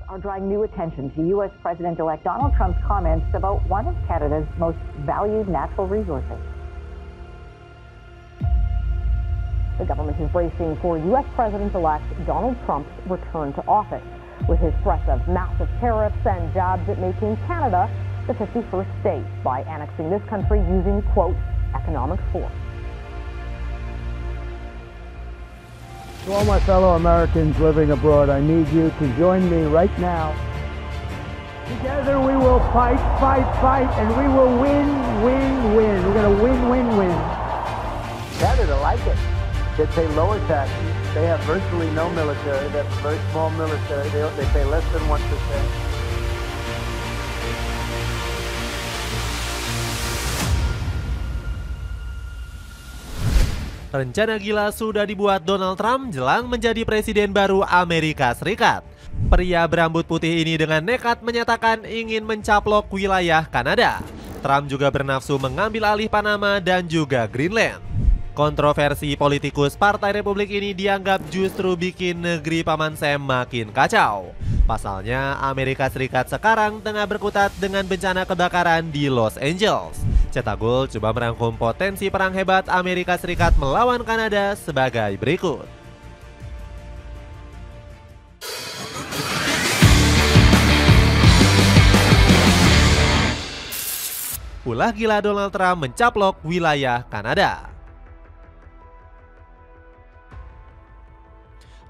are drawing new attention to U.S. President-elect Donald Trump's comments about one of Canada's most valued natural resources. The government is bracing for U.S. President-elect Donald Trump's return to office, with his threats of massive tariffs and jabs at making Canada the 51st state by annexing this country using, quote, economic force. To all my fellow Americans living abroad, I need you to join me right now. Together we will fight, fight, fight, and we will win, win, win. We're going to win, win, win. Canada like it. They pay lower taxes. They have virtually no military. They have a very small military. They pay less than 1%. Rencana gila sudah dibuat Donald Trump jelang menjadi presiden baru Amerika Serikat. Pria berambut putih ini dengan nekat menyatakan ingin mencaplok wilayah Kanada. Trump juga bernafsu mengambil alih Panama dan juga Greenland. Kontroversi politikus Partai Republik ini dianggap justru bikin negeri Paman Sam makin kacau. Pasalnya, Amerika Serikat sekarang tengah berkutat dengan bencana kebakaran di Los Angeles. Cetak Gol coba merangkum potensi perang hebat Amerika Serikat melawan Kanada sebagai berikut. Ulah gila Donald Trump mencaplok wilayah Kanada.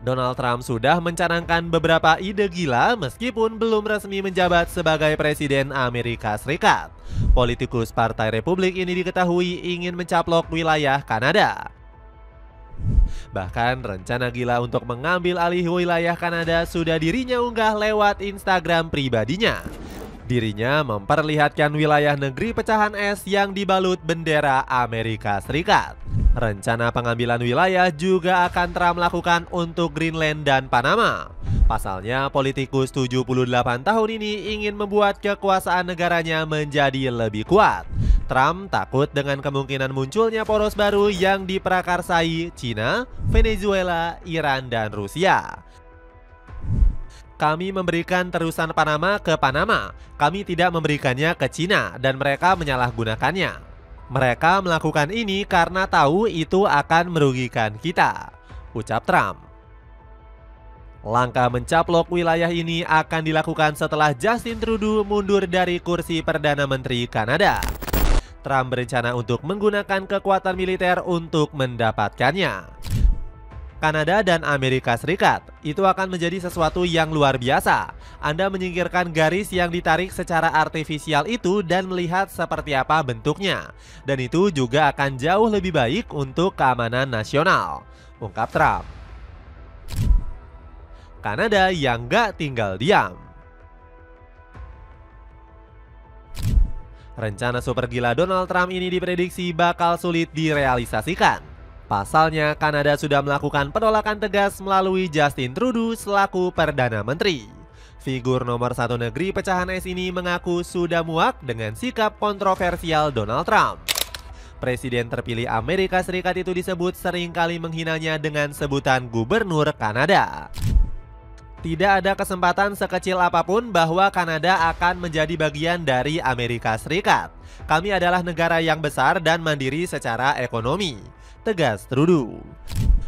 Donald Trump sudah mencanangkan beberapa ide gila meskipun belum resmi menjabat sebagai Presiden Amerika Serikat. Politikus Partai Republik ini diketahui ingin mencaplok wilayah Kanada. Bahkan rencana gila untuk mengambil alih wilayah Kanada sudah dirinya unggah lewat Instagram pribadinya. Dirinya memperlihatkan wilayah negeri pecahan es yang dibalut bendera Amerika Serikat. Rencana pengambilan wilayah juga akan Trump lakukan untuk Greenland dan Panama. Pasalnya, politikus 78 tahun ini ingin membuat kekuasaan negaranya menjadi lebih kuat. Trump takut dengan kemungkinan munculnya poros baru yang diprakarsai China, Venezuela, Iran, dan Rusia. Kami memberikan terusan Panama ke Panama. Kami tidak memberikannya ke China dan mereka menyalahgunakannya. Mereka melakukan ini karena tahu itu akan merugikan kita, ucap Trump. Langkah mencaplok wilayah ini akan dilakukan setelah Justin Trudeau mundur dari kursi Perdana Menteri Kanada. Trump berencana untuk menggunakan kekuatan militer untuk mendapatkannya. Kanada dan Amerika Serikat itu akan menjadi sesuatu yang luar biasa. Anda menyingkirkan garis yang ditarik secara artifisial itu dan melihat seperti apa bentuknya. Dan itu juga akan jauh lebih baik untuk keamanan nasional, ungkap Trump. Kanada yang gak tinggal diam. Rencana super gila Donald Trump ini diprediksi bakal sulit direalisasikan. Pasalnya, Kanada sudah melakukan penolakan tegas melalui Justin Trudeau selaku Perdana Menteri. Figur nomor satu negeri pecahan es ini mengaku sudah muak dengan sikap kontroversial Donald Trump. Presiden terpilih Amerika Serikat itu disebut seringkali menghinanya dengan sebutan Gubernur Kanada. Tidak ada kesempatan sekecil apapun bahwa Kanada akan menjadi bagian dari Amerika Serikat. Kami adalah negara yang besar dan mandiri secara ekonomi, tegas Trudeau.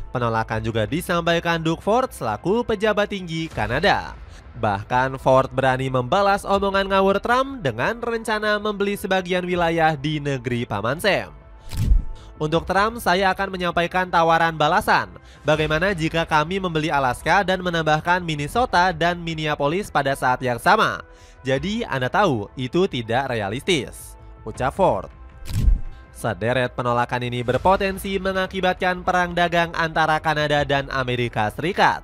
Penolakan juga disampaikan Doug Ford selaku pejabat tinggi Kanada. Bahkan Ford berani membalas omongan ngawur Trump dengan rencana membeli sebagian wilayah di negeri Paman Sam. Untuk Trump, saya akan menyampaikan tawaran balasan. Bagaimana jika kami membeli Alaska dan menambahkan Minnesota dan Minneapolis pada saat yang sama? Jadi Anda tahu itu tidak realistis, ucap Ford. Sederet penolakan ini berpotensi mengakibatkan perang dagang antara Kanada dan Amerika Serikat.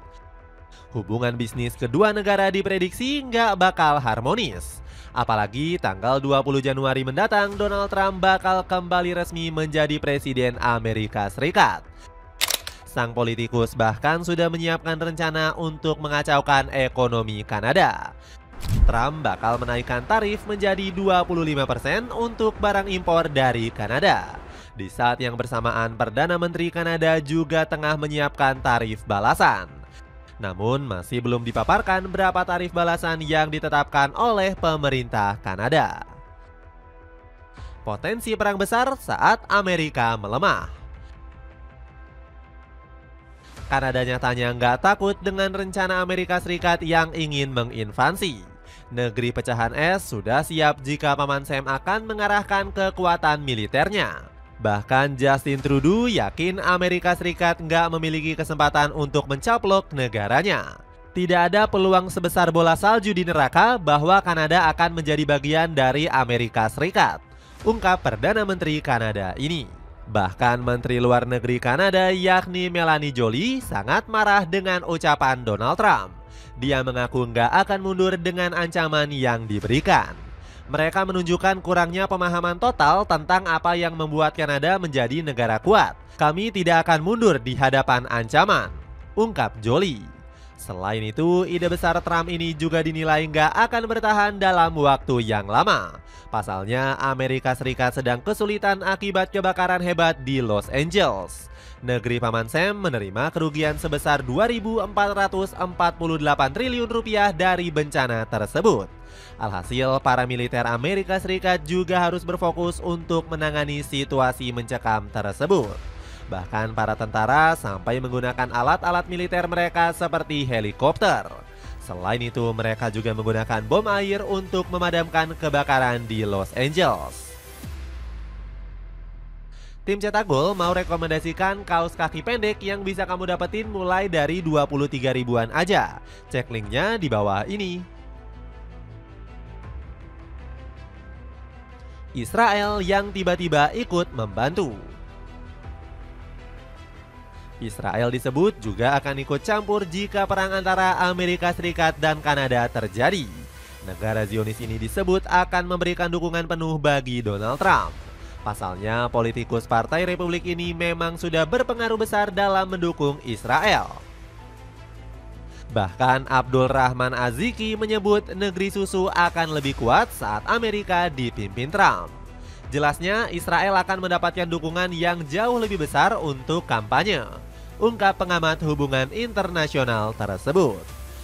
Hubungan bisnis kedua negara diprediksi nggak bakal harmonis. Apalagi tanggal 20 Januari mendatang Donald Trump bakal kembali resmi menjadi Presiden Amerika Serikat. Sang politikus bahkan sudah menyiapkan rencana untuk mengacaukan ekonomi Kanada. Trump bakal menaikkan tarif menjadi 25% untuk barang impor dari Kanada. Di saat yang bersamaan, Perdana Menteri Kanada juga tengah menyiapkan tarif balasan. Namun masih belum dipaparkan berapa tarif balasan yang ditetapkan oleh pemerintah Kanada. Potensi perang besar saat Amerika melemah. Kanada nyatanya nggak takut dengan rencana Amerika Serikat yang ingin menginvasi. Negeri pecahan es sudah siap jika Paman Sam akan mengarahkan kekuatan militernya. Bahkan Justin Trudeau yakin Amerika Serikat nggak memiliki kesempatan untuk mencaplok negaranya. Tidak ada peluang sebesar bola salju di neraka bahwa Kanada akan menjadi bagian dari Amerika Serikat, ungkap Perdana Menteri Kanada ini. Bahkan Menteri Luar Negeri Kanada yakni Melanie Joly sangat marah dengan ucapan Donald Trump. Dia mengaku nggak akan mundur dengan ancaman yang diberikan. Mereka menunjukkan kurangnya pemahaman total tentang apa yang membuat Kanada menjadi negara kuat. Kami tidak akan mundur di hadapan ancaman, ungkap Joly. Selain itu, ide besar Trump ini juga dinilai nggak akan bertahan dalam waktu yang lama. Pasalnya, Amerika Serikat sedang kesulitan akibat kebakaran hebat di Los Angeles. Negeri Paman Sam menerima kerugian sebesar 2.448 triliun rupiah dari bencana tersebut. Alhasil, para militer Amerika Serikat juga harus berfokus untuk menangani situasi mencekam tersebut. Bahkan para tentara sampai menggunakan alat-alat militer mereka seperti helikopter. Selain itu, mereka juga menggunakan bom air untuk memadamkan kebakaran di Los Angeles. Tim Cetak Gol mau rekomendasikan kaos kaki pendek yang bisa kamu dapetin mulai dari 23 ribuan aja. Cek linknya di bawah ini. Israel yang tiba-tiba ikut membantu. Israel disebut juga akan ikut campur jika perang antara Amerika Serikat dan Kanada terjadi. Negara Zionis ini disebut akan memberikan dukungan penuh bagi Donald Trump. Pasalnya, politikus Partai Republik ini memang sudah berpengaruh besar dalam mendukung Israel. Bahkan Abdul Rahman Aziki menyebut negeri susu akan lebih kuat saat Amerika dipimpin Trump. Jelasnya, Israel akan mendapatkan dukungan yang jauh lebih besar untuk kampanye, ungkap pengamat hubungan internasional tersebut.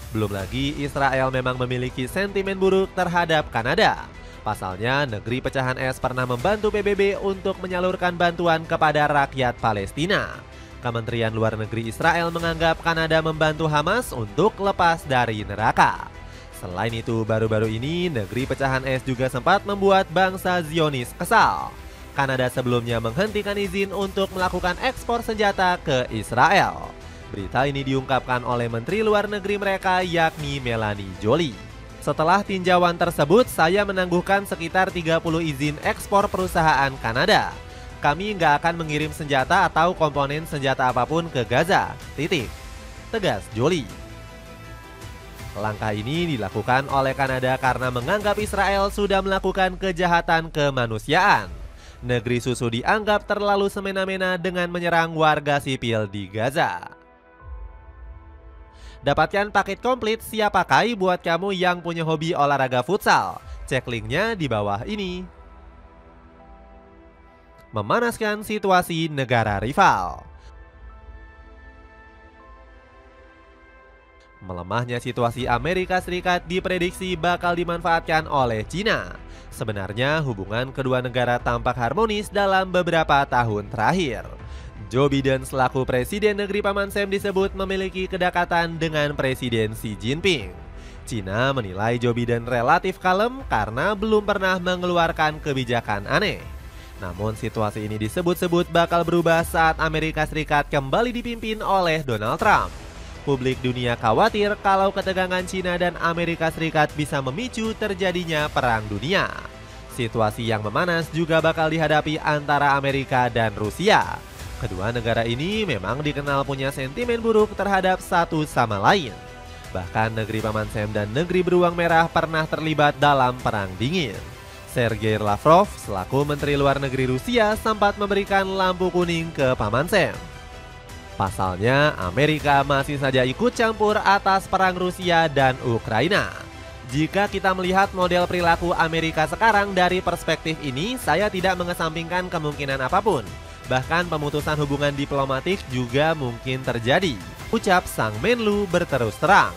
Belum lagi, Israel memang memiliki sentimen buruk terhadap Kanada. Pasalnya, negeri pecahan es pernah membantu PBB untuk menyalurkan bantuan kepada rakyat Palestina. Kementerian Luar Negeri Israel menganggap Kanada membantu Hamas untuk lepas dari neraka. Selain itu, baru-baru ini negeri pecahan es juga sempat membuat bangsa Zionis kesal. Kanada sebelumnya menghentikan izin untuk melakukan ekspor senjata ke Israel. Berita ini diungkapkan oleh Menteri Luar Negeri mereka yakni Melanie Joly. Setelah tinjauan tersebut, saya menangguhkan sekitar 30 izin ekspor perusahaan Kanada. Kami nggak akan mengirim senjata atau komponen senjata apapun ke Gaza, titik, tegas Joly. Langkah ini dilakukan oleh Kanada karena menganggap Israel sudah melakukan kejahatan kemanusiaan. Negeri susu dianggap terlalu semena-mena dengan menyerang warga sipil di Gaza. Dapatkan paket komplit siap pakai buat kamu yang punya hobi olahraga futsal. Cek linknya di bawah ini. Memanaskan situasi negara rival. Melemahnya situasi Amerika Serikat diprediksi bakal dimanfaatkan oleh Cina. Sebenarnya hubungan kedua negara tampak harmonis dalam beberapa tahun terakhir. Joe Biden selaku Presiden Negeri Paman Sam disebut memiliki kedekatan dengan Presiden Xi Jinping. Cina menilai Joe Biden relatif kalem karena belum pernah mengeluarkan kebijakan aneh. Namun situasi ini disebut-sebut bakal berubah saat Amerika Serikat kembali dipimpin oleh Donald Trump. Publik dunia khawatir kalau ketegangan Cina dan Amerika Serikat bisa memicu terjadinya perang dunia. Situasi yang memanas juga bakal dihadapi antara Amerika dan Rusia. Kedua negara ini memang dikenal punya sentimen buruk terhadap satu sama lain. Bahkan negeri Paman Sam dan negeri Beruang Merah pernah terlibat dalam perang dingin. Sergei Lavrov selaku Menteri Luar Negeri Rusia sempat memberikan lampu kuning ke Paman Sam. Pasalnya, Amerika masih saja ikut campur atas perang Rusia dan Ukraina. Jika kita melihat model perilaku Amerika sekarang dari perspektif ini, saya tidak mengesampingkan kemungkinan apapun. Bahkan pemutusan hubungan diplomatik juga mungkin terjadi. ucap sang Menlu berterus terang.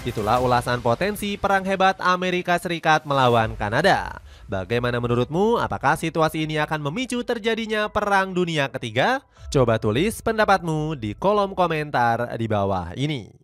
Itulah ulasan potensi perang hebat Amerika Serikat melawan Kanada. Bagaimana menurutmu? Apakah situasi ini akan memicu terjadinya Perang Dunia Ketiga? Coba tulis pendapatmu di kolom komentar di bawah ini.